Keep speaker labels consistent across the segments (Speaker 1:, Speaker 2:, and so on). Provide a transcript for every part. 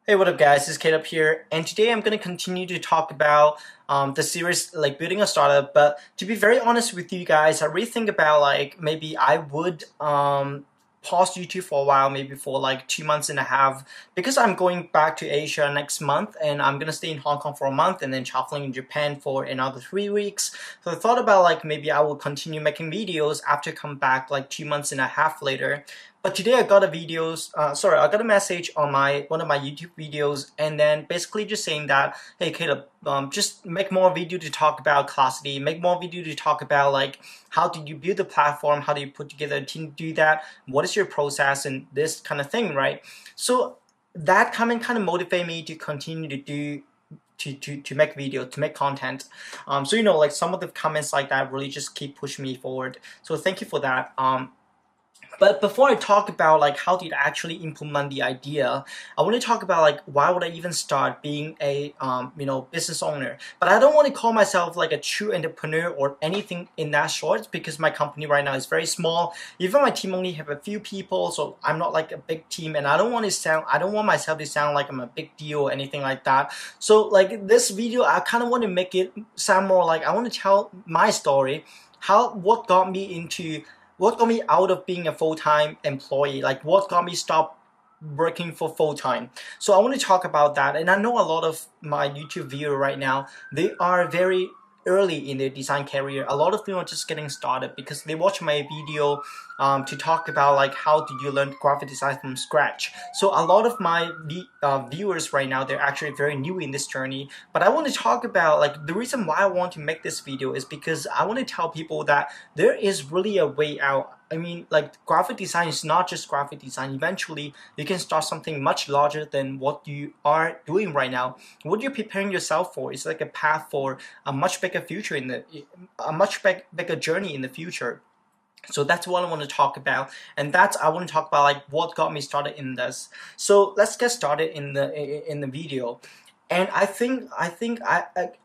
Speaker 1: Hey, what up guys, it's Kate up here, and today I'm going to continue to talk about the series like building a startup. But to be very honest with you guys, I really think about like maybe I would pause YouTube for a while, maybe for like 2 months and a half, because I'm going back to Asia next month and I'm going to stay in Hong Kong for a month and then traveling in Japan for another 3 weeks. So I thought about like maybe I will continue making videos after come back like 2 months and a half later. But today I got I got a message on my one of my YouTube videos, and then basically just saying that, hey Caleb, just make more video to talk about Clascity, make more video to talk about like how do you build the platform, how do you put together a team to do that, what is your process, and this kind of thing, right? So that comment kind of motivated me to continue to do to make video, to make content. So like some of the comments like that really just keep pushing me forward. So thank you for that. But before I talk about like how did I actually implement the idea, I want to talk about like why would I even start being a business owner. But I don't want to call myself like a true entrepreneur or anything in that sort, because my company right now is very small. Even my team only have a few people, so I'm not like a big team, and I don't want myself to sound like I'm a big deal or anything like that. So like this video, I kind of want to make it sound more like I want to tell my story, what got me out of being a full-time employee, like what got me stop working for full-time. So I want to talk about that. And I know a lot of my YouTube viewers right now, they are very early in their design career. A lot of them are just getting started because they watch my video to talk about like how do you learn graphic design from scratch. So a lot of my viewers right now, they're actually very new in this journey. But I want to talk about like the reason why I want to make this video is because I want to tell people that there is really a way out. I mean, like graphic design is not just graphic design. Eventually, you can start something much larger than what you are doing right now. What you're preparing yourself for is like a path for a much bigger future bigger journey in the future. So that's what I want to talk about, and I want to talk about like what got me started in this. So let's get started in the video. And I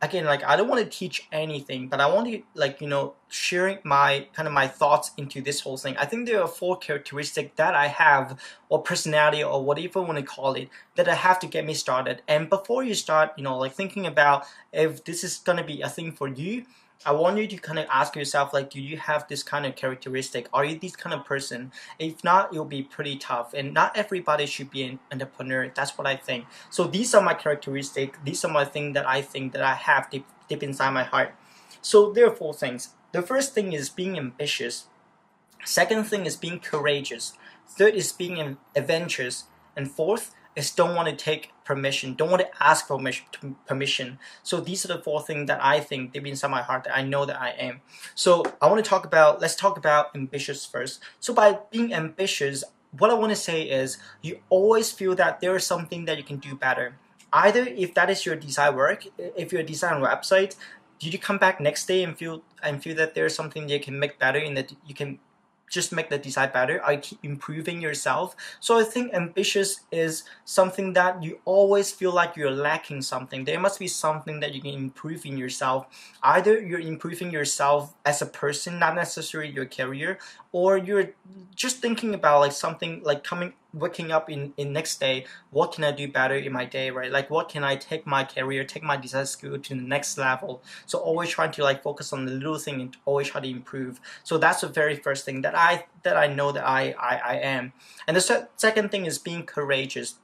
Speaker 1: again, like I don't want to teach anything, but I want to like sharing my thoughts into this whole thing. I think there are 4 characteristics that I have, or personality, or whatever you want to call it, that I have to get me started. And before you start like thinking about if this is gonna be a thing for you, I want you to kind of ask yourself, like, do you have this kind of characteristic? Are you this kind of person? If not, it'll be pretty tough. And not everybody should be an entrepreneur. That's what I think. So these are my characteristics. These are my things that I think that I have deep inside my heart. So there are 4 things. The first thing is being ambitious. Second thing is being courageous. Third is being adventurous. And fourth is don't want to take permission, don't want to ask for permission. So these are the 4 things that I think deep inside my heart that I know that I am. So let's talk about ambitious first. So by being ambitious, what I want to say is you always feel that there is something that you can do better. Either if that is your design work, if you're designing a website, did you come back next day and feel that there's something that you can make better, and that you can just make the design better? I keep improving yourself. So I think ambitious is something that you always feel like you're lacking something. There must be something that you can improve in yourself. Either you're improving yourself as a person, not necessarily your career, or you're just thinking about like something like waking up in next day, what can I do better in my day, right? Like what can I take my career, take my design skill to the next level? So always trying to like focus on the little thing and always try to improve. So that's the very first thing that I know that I am. And the second thing is being courageous.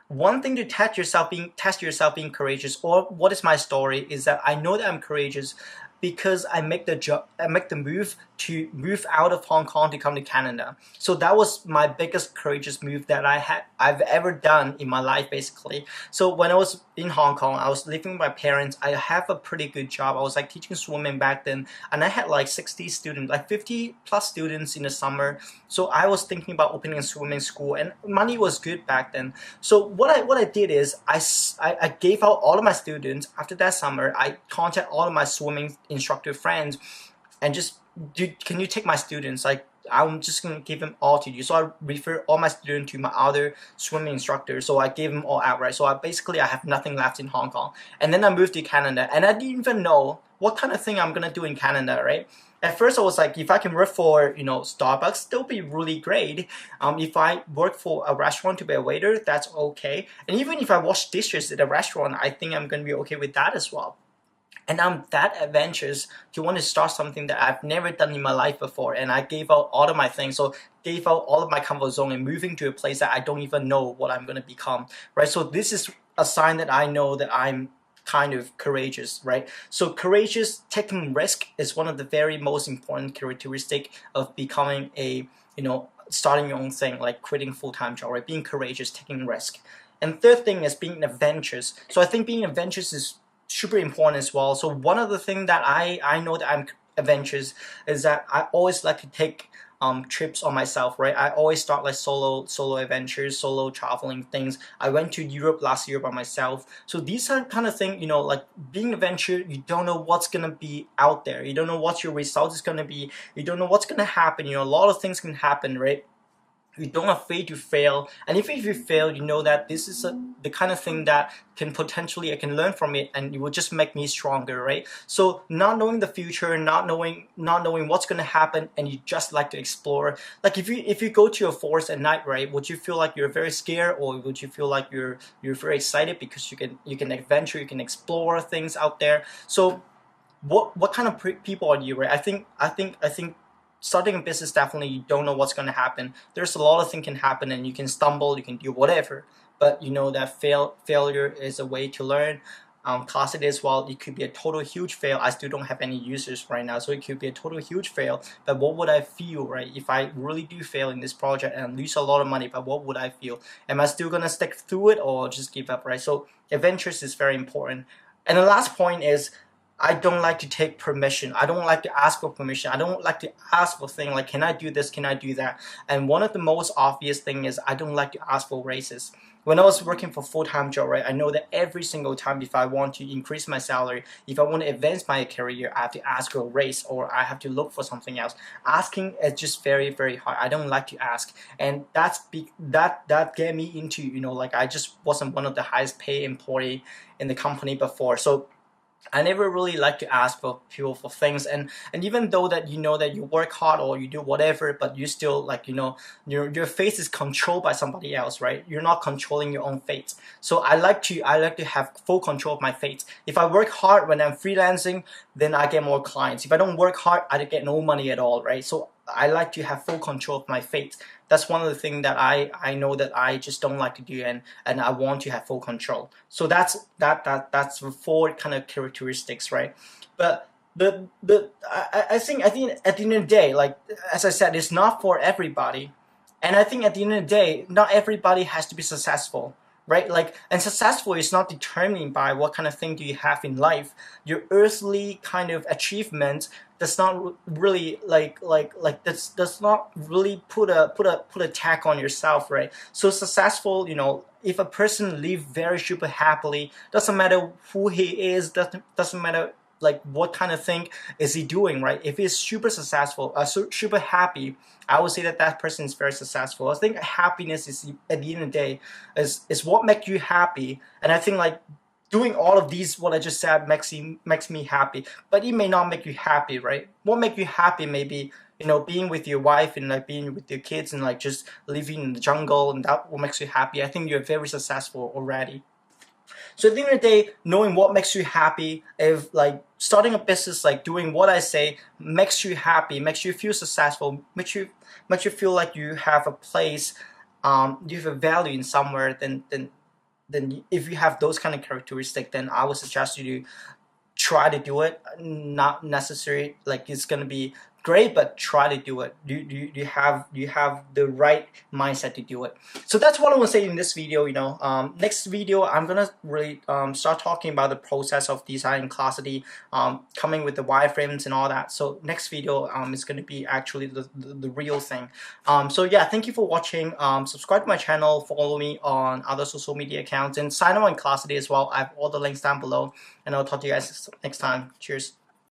Speaker 1: One thing to test yourself being courageous, or what is my story, is that I know that I'm courageous because I make the move to move out of Hong Kong to come to Canada. So that was my biggest courageous move that I've ever done in my life, basically. So when I was in Hong Kong, I was living with my parents. I have a pretty good job. I was like teaching swimming back then, and I had like 60 students, like 50 plus students in the summer. So I was thinking about opening a swimming school, and money was good back then. So what I did is I gave out all of my students. After that summer, I contacted all of my swimming instructor friends and just, can you take my students? Like I'm just gonna give them all to you. So I refer all my students to my other swimming instructors. So I gave them all outright. So I have nothing left in Hong Kong. And then I moved to Canada, and I didn't even know what kind of thing I'm gonna do in Canada, right? At first I was like, if I can work for, you know, Starbucks, that'll be really great. If I work for a restaurant to be a waiter, that's okay. And even if I wash dishes at a restaurant, I think I'm gonna be okay with that as well. And I'm that adventurous to want to start something that I've never done in my life before. And I gave out all of my things. So gave out all of my comfort zone and moving to a place that I don't even know what I'm going to become, right? So this is a sign that I know that I'm kind of courageous, right? So courageous, taking risk is one of the very most important characteristic of becoming a, you know, starting your own thing, like quitting full-time job, right? Being courageous, taking risk. And third thing is being adventurous. So I think being adventurous is super important as well. So one of the things that I know that I'm adventurous is that I always like to take trips on myself, right? I always start like solo adventures, solo traveling things. I went to Europe last year by myself. So these are kind of things, you know, like being adventure, you don't know what's gonna be out there. You don't know what your result is gonna be. You don't know what's gonna happen. You know, a lot of things can happen, right? You don't afraid to fail, and if you fail, you know that this is the kind of thing that can potentially I can learn from it, and it will just make me stronger, right? So not knowing the future, not knowing what's going to happen, and you just like to explore. Like if you go to a forest at night, right? Would you feel like you're very scared, or would you feel like you're very excited because you can adventure, you can explore things out there? So what kind of people are you, right? I think starting a business, definitely you don't know what's going to happen. There's a lot of things can happen, and you can stumble, you can do whatever, but you know that failure is a way to learn. Clascity as well, it could be a total huge fail. I still don't have any users right now, so it could be a total huge fail, but what would I feel, right, if I really do fail in this project and lose a lot of money? But what would I feel? Am I still gonna stick through it or just give up, right? So adventures is very important. And the last point is, I don't like to take permission. I don't like to ask for permission. I don't like to ask for things like, can I do this? Can I do that? And one of the most obvious thing is I don't like to ask for raises. When I was working for full-time job, right, I know that every single time if I want to increase my salary, if I want to advance my career, I have to ask for a raise or I have to look for something else. Asking is just very, very hard. I don't like to ask. And that get me into, you know, like I just wasn't one of the highest paid employee in the company before. So I never really like to ask for people for things, and even though that you know that you work hard or you do whatever, but you still, like, you know, your fate is controlled by somebody else, right? You're not controlling your own fate. So I like to have full control of my fate. If I work hard when I'm freelancing, then I get more clients. If I don't work hard, I get no money at all, right? So I like to have full control of my fate. That's one of the things that I know that I just don't like to do, and I want to have full control. So that's the four kind of characteristics, right? But I think at the end of the day, like as I said, it's not for everybody, and I think at the end of the day, not everybody has to be successful, right? Like, and successful is not determined by what kind of thing do you have in life. Your earthly kind of achievement does not really does not really put a tag on yourself, right? So successful, you know, if a person live very super happily, doesn't matter who he is, doesn't matter like what kind of thing is he doing, right? If he's super successful, super happy, I would say that that person is very successful. I think happiness is, at the end of the day, is what makes you happy. And I think like doing all of these, what I just said, makes me happy, but it may not make you happy, right? What makes you happy maybe, you know, being with your wife and like being with your kids and like just living in the jungle, and that what makes you happy. I think you're very successful already. So at the end of the day, knowing what makes you happy, if like starting a business, like doing what I say makes you happy, makes you feel successful, makes you feel like you have a place, you have a value in somewhere, then if you have those kind of characteristics, then I would suggest you to try to do it. Not necessary like it's gonna be great, but try to do it. You have the right mindset to do it. So that's what I want to say in this video. You know, next video I'm gonna really start talking about the process of designing Clascity, coming with the wireframes and all that. So next video is gonna be actually the real thing. So yeah, thank you for watching. Subscribe to my channel, follow me on other social media accounts, and sign up on Clascity as well. I have all the links down below, and I'll talk to you guys next time. Cheers.